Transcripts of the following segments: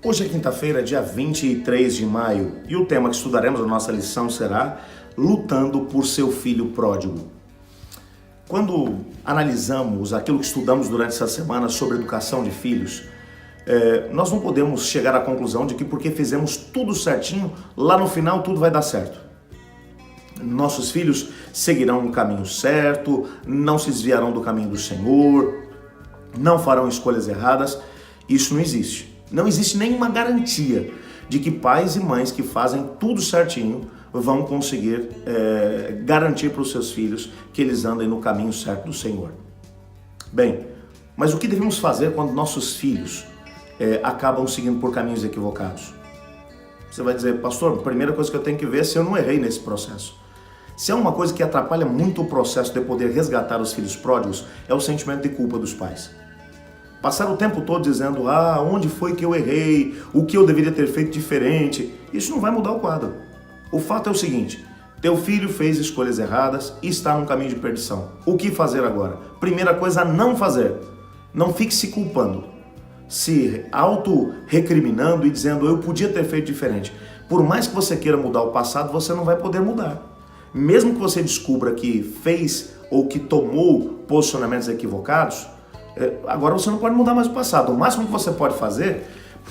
Hoje é quinta-feira, dia 23 de maio, e o tema que estudaremos na nossa lição será Lutando por seu filho pródigo. Quando analisamos aquilo que estudamos durante essa semana sobre educação de filhos, nós não podemos chegar à conclusão de que porque fizemos tudo certinho, lá no final tudo vai dar certo. Nossos filhos seguirão no caminho certo, não se desviarão do caminho do Senhor, não farão escolhas erradas. Isso não existe. Não existe nenhuma garantia de que pais e mães que fazem tudo certinho vão conseguir garantir para os seus filhos que eles andem no caminho certo do Senhor. Bem, mas o que devemos fazer quando nossos filhos acabam seguindo por caminhos equivocados? Você vai dizer, pastor, a primeira coisa que eu tenho que ver é se eu não errei nesse processo. Se é uma coisa que atrapalha muito o processo de poder resgatar os filhos pródigos, é o sentimento de culpa dos pais. Passar o tempo todo dizendo, onde foi que eu errei, o que eu deveria ter feito diferente, isso não vai mudar o quadro. O fato é o seguinte, teu filho fez escolhas erradas e está num caminho de perdição. O que fazer agora? Primeira coisa a não fazer, não fique se culpando, se auto-recriminando e dizendo, eu podia ter feito diferente. Por mais que você queira mudar o passado, você não vai poder mudar. Mesmo que você descubra que fez ou que tomou posicionamentos equivocados, agora você não pode mudar mais o passado. O máximo que você pode fazer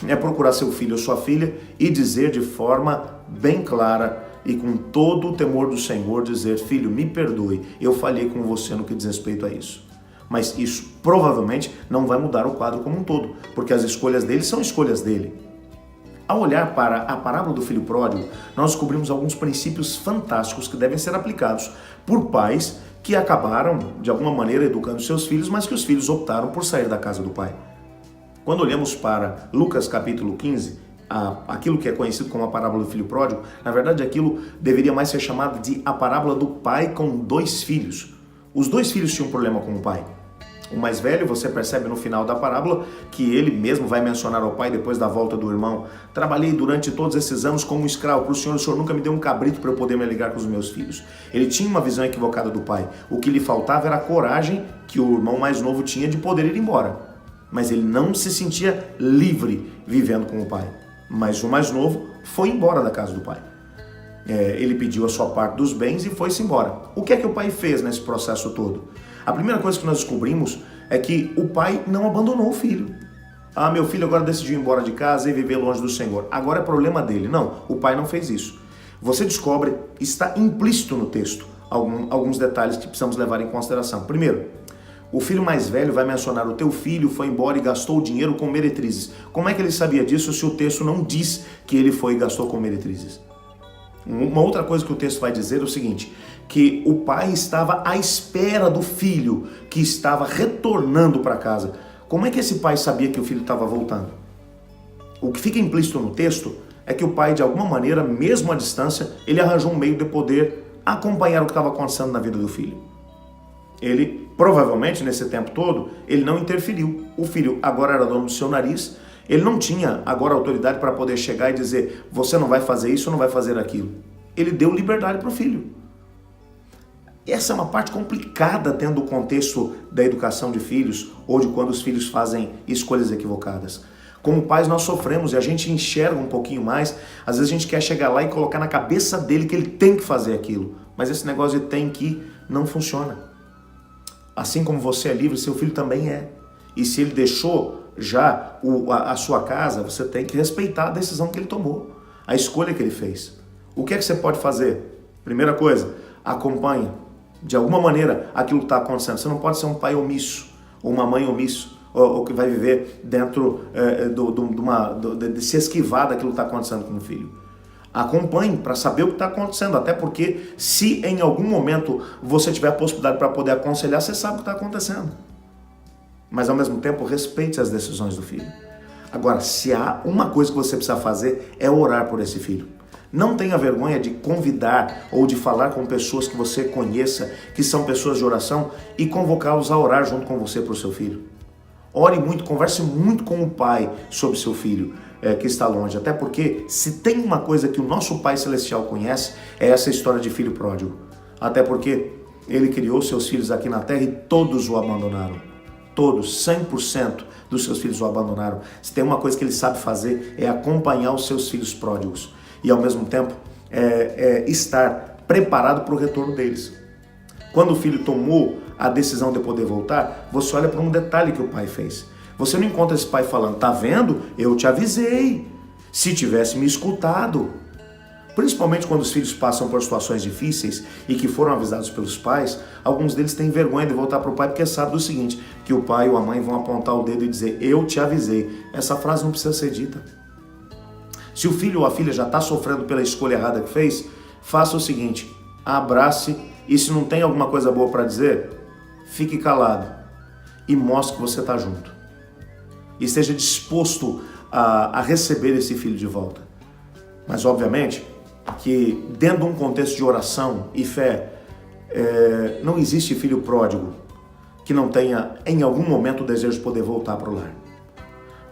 é procurar seu filho ou sua filha e dizer de forma bem clara e com todo o temor do Senhor, dizer, filho, me perdoe, eu falhei com você no que diz respeito a isso. Mas isso provavelmente não vai mudar o quadro como um todo, porque as escolhas dele são escolhas dele. Ao olhar para a parábola do filho pródigo, nós descobrimos alguns princípios fantásticos que devem ser aplicados por pais que acabaram, de alguma maneira, educando seus filhos, mas que os filhos optaram por sair da casa do pai. Quando olhamos para Lucas capítulo 15, aquilo que é conhecido como a parábola do filho pródigo, na verdade aquilo deveria mais ser chamado de a parábola do pai com dois filhos. Os dois filhos tinham um problema com o pai. O mais velho, você percebe no final da parábola que ele mesmo vai mencionar ao pai depois da volta do irmão. Trabalhei durante todos esses anos como escravo para o senhor nunca me deu um cabrito para eu poder me ligar com os meus filhos. Ele tinha uma visão equivocada do pai. O que lhe faltava era a coragem que o irmão mais novo tinha de poder ir embora. Mas ele não se sentia livre vivendo com o pai. Mas o mais novo foi embora da casa do pai. Ele pediu a sua parte dos bens e foi-se embora. O que é que o pai fez nesse processo todo? A primeira coisa que nós descobrimos é que o pai não abandonou o filho. Meu filho agora decidiu ir embora de casa e viver longe do Senhor. Agora é problema dele. Não, o pai não fez isso. Você descobre, está implícito no texto, alguns detalhes que precisamos levar em consideração. Primeiro, o filho mais velho vai mencionar, o teu filho foi embora e gastou o dinheiro com meretrizes. Como é que ele sabia disso se o texto não diz que ele foi e gastou com meretrizes? Uma outra coisa que o texto vai dizer é o seguinte, que o pai estava à espera do filho que estava retornando para casa. Como é que esse pai sabia que o filho estava voltando? O que fica implícito no texto é que o pai, de alguma maneira, mesmo à distância, ele arranjou um meio de poder acompanhar o que estava acontecendo na vida do filho. Ele, provavelmente, nesse tempo todo, ele não interferiu. O filho agora era dono do seu nariz, ele não tinha agora autoridade para poder chegar e dizer, você não vai fazer isso ou não vai fazer aquilo. Ele deu liberdade para o filho. Essa é uma parte complicada tendo o contexto da educação de filhos ou de quando os filhos fazem escolhas equivocadas. Como pais nós sofremos e a gente enxerga um pouquinho mais, às vezes a gente quer chegar lá e colocar na cabeça dele que ele tem que fazer aquilo, mas esse negócio de tem que não funciona. Assim como você é livre, seu filho também é. E se ele deixou já a sua casa, você tem que respeitar a decisão que ele tomou, a escolha que ele fez. O que é que você pode fazer? Primeira coisa, acompanhe de alguma maneira aquilo que está acontecendo. Você não pode ser um pai omisso, ou uma mãe omisso, ou que vai viver dentro de se esquivar daquilo que está acontecendo com o filho. Acompanhe para saber o que está acontecendo, até porque se em algum momento você tiver a possibilidade para poder aconselhar, você sabe o que está acontecendo. Mas ao mesmo tempo respeite as decisões do filho. Agora, se há uma coisa que você precisa fazer é orar por esse filho. Não tenha vergonha de convidar ou de falar com pessoas que você conheça, que são pessoas de oração, e convocá-los a orar junto com você para o seu filho. Ore muito, converse muito com o pai sobre seu filho que está longe. Até porque se tem uma coisa que o nosso Pai Celestial conhece, é essa história de filho pródigo. Até porque ele criou seus filhos aqui na terra e todos o abandonaram. Todos, 100% dos seus filhos o abandonaram. Se tem uma coisa que ele sabe fazer, é acompanhar os seus filhos pródigos e ao mesmo tempo estar preparado para o retorno deles. Quando o filho tomou a decisão de poder voltar, você olha para um detalhe que o pai fez. Você não encontra esse pai falando, tá vendo? Eu te avisei. Se tivesse me escutado. Principalmente quando os filhos passam por situações difíceis e que foram avisados pelos pais, alguns deles têm vergonha de voltar para o pai porque sabem do seguinte, que o pai ou a mãe vão apontar o dedo e dizer, eu te avisei. Essa frase não precisa ser dita. Se o filho ou a filha já está sofrendo pela escolha errada que fez, faça o seguinte, abrace e se não tem alguma coisa boa para dizer, fique calado e mostre que você está junto. E esteja disposto a receber esse filho de volta. Mas obviamente que dentro de um contexto de oração e fé, não existe filho pródigo que não tenha em algum momento o desejo de poder voltar para o lar.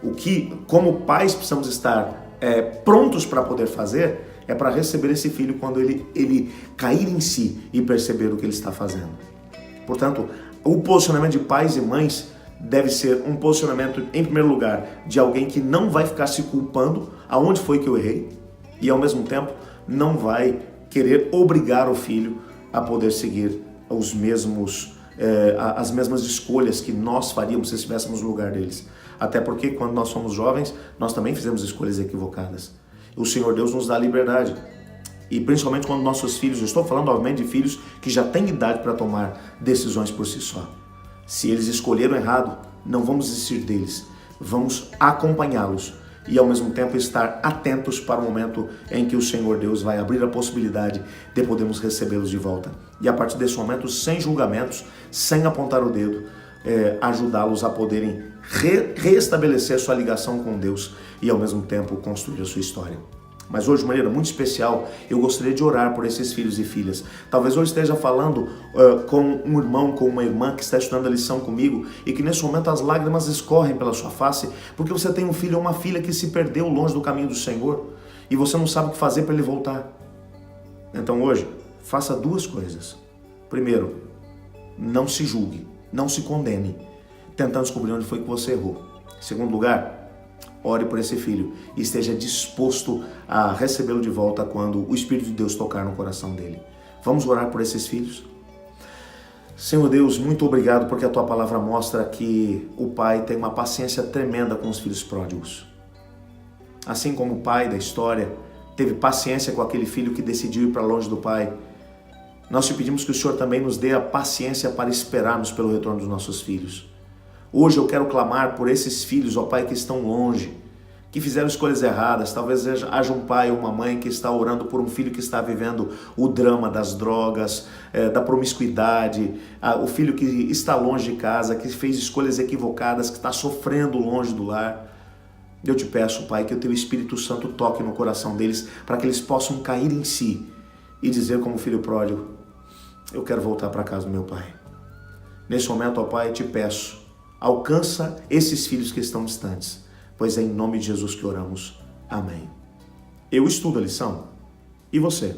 O que, como pais, precisamos estar prontos para poder fazer é para receber esse filho quando ele cair em si e perceber o que ele está fazendo. Portanto, o posicionamento de pais e mães deve ser um posicionamento, em primeiro lugar, de alguém que não vai ficar se culpando aonde foi que eu errei e, ao mesmo tempo, não vai querer obrigar o filho a poder seguir as mesmas escolhas que nós faríamos se estivéssemos no lugar deles. Até porque, quando nós somos jovens, nós também fizemos escolhas equivocadas. O Senhor Deus nos dá liberdade. E principalmente quando nossos filhos, eu estou falando obviamente de filhos que já têm idade para tomar decisões por si só. Se eles escolheram errado, não vamos desistir deles. Vamos acompanhá-los e ao mesmo tempo estar atentos para o momento em que o Senhor Deus vai abrir a possibilidade de podermos recebê-los de volta. E a partir desse momento, sem julgamentos, sem apontar o dedo, ajudá-los a poderem reestabelecer a sua ligação com Deus e ao mesmo tempo construir a sua história. Mas hoje, de maneira muito especial, eu gostaria de orar por esses filhos e filhas. Talvez eu esteja falando com um irmão, com uma irmã que está estudando a lição comigo e que nesse momento as lágrimas escorrem pela sua face porque você tem um filho ou uma filha que se perdeu longe do caminho do Senhor e você não sabe o que fazer para ele voltar. Então hoje, faça duas coisas. Primeiro, não se julgue, não se condene, tentando descobrir onde foi que você errou. Em segundo lugar, ore por esse filho e esteja disposto a recebê-lo de volta quando o Espírito de Deus tocar no coração dele. Vamos orar por esses filhos? Senhor Deus, muito obrigado porque a Tua palavra mostra que o Pai tem uma paciência tremenda com os filhos pródigos. Assim como o pai da história teve paciência com aquele filho que decidiu ir para longe do Pai, nós te pedimos que o Senhor também nos dê a paciência para esperarmos pelo retorno dos nossos filhos. Hoje eu quero clamar por esses filhos, ó Pai, que estão longe, que fizeram escolhas erradas. Talvez haja um pai ou uma mãe que está orando por um filho que está vivendo o drama das drogas, da promiscuidade, o filho que está longe de casa, que fez escolhas equivocadas, que está sofrendo longe do lar. Eu te peço, Pai, que o Teu Espírito Santo toque no coração deles para que eles possam cair em si e dizer como filho pródigo, eu quero voltar para casa do meu Pai. Nesse momento, ó Pai, te peço, alcança esses filhos que estão distantes, pois é em nome de Jesus que oramos. Amém. Eu estudo a lição. E você?